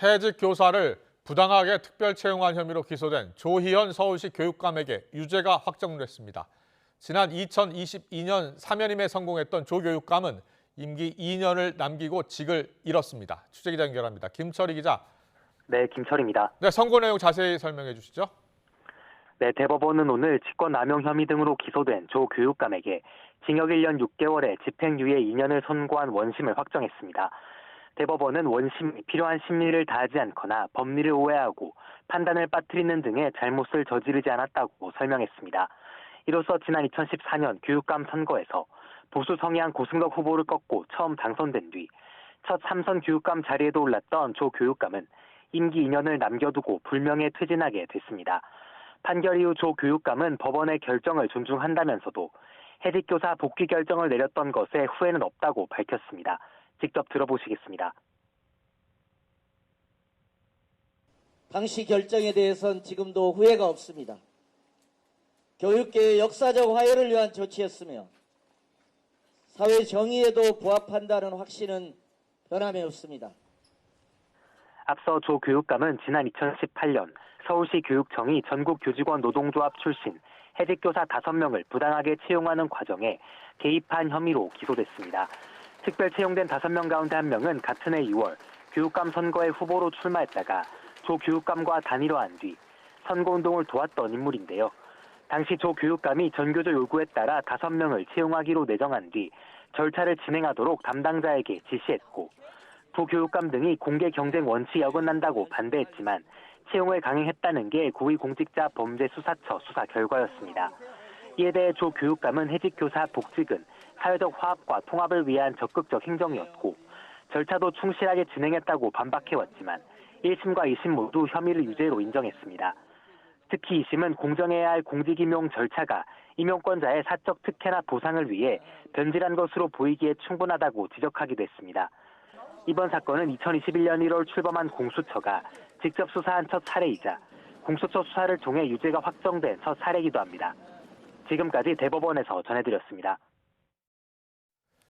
해직 교사를 부당하게 특별 채용한 혐의로 기소된 조희연 서울시 교육감에게 유죄가 확정됐습니다. 지난 2022년 사면임에 성공했던 조 교육감은 임기 2년을 남기고 직을 잃었습니다. 취재기자 연결합니다. 김철희 기자. 네, 김철입니다. 네, 선고 내용 자세히 설명해 주시죠. 네, 대법원은 오늘 직권남용 혐의 등으로 기소된 조 교육감에게 징역 1년 6개월에 집행유예 2년을 선고한 원심을 확정했습니다. 대법원은 원심이 필요한 심리를 다하지 않거나 법리를 오해하고 판단을 빠뜨리는 등의 잘못을 저지르지 않았다고 설명했습니다. 이로써 지난 2014년 교육감 선거에서 보수 성향 고승덕 후보를 꺾고 처음 당선된 뒤 첫 3선 교육감 자리에도 올랐던 조 교육감은 임기 2년을 남겨두고 불명예 퇴진하게 됐습니다. 판결 이후 조 교육감은 법원의 결정을 존중한다면서도 해직교사 복귀 결정을 내렸던 것에 후회는 없다고 밝혔습니다. 직접 들어보시겠습니다. 당시 결정에 대해서는 지금도 후회가 없습니다. 교육계의 역사적 화해를 위한 조치였으며 사회 정의에도 부합한다는 확신은 변함이 없습니다. 앞서 조 교육감은 지난 2018년 서울시 교육청이 전국 교직원 노동조합 출신 해직교사 5명을 부당하게 채용하는 과정에 개입한 혐의로 기소됐습니다. 특별 채용된 5명 가운데 1명은 같은 해 6월 교육감 선거에 후보로 출마했다가 조 교육감과 단일화한 뒤 선거운동을 도왔던 인물인데요. 당시 조 교육감이 전교조 요구에 따라 5명을 채용하기로 내정한 뒤 절차를 진행하도록 담당자에게 지시했고 부 교육감 등이 공개 경쟁 원칙에 어긋난다고 반대했지만 채용을 강행했다는 게 고위공직자 범죄수사처 수사 결과였습니다. 이에 대해 조 교육감은 해직교사 복직은 사회적 화합과 통합을 위한 적극적 행정이었고 절차도 충실하게 진행했다고 반박해왔지만 1심과 2심 모두 혐의를 유죄로 인정했습니다. 특히 2심은 공정해야 할 공직임용 절차가 임용권자의 사적 특혜나 보상을 위해 변질한 것으로 보이기에 충분하다고 지적하기도 했습니다. 이번 사건은 2021년 1월 출범한 공수처가 직접 수사한 첫 사례이자 공수처 수사를 통해 유죄가 확정된 첫 사례이기도 합니다. 지금까지 대법원에서 전해드렸습니다.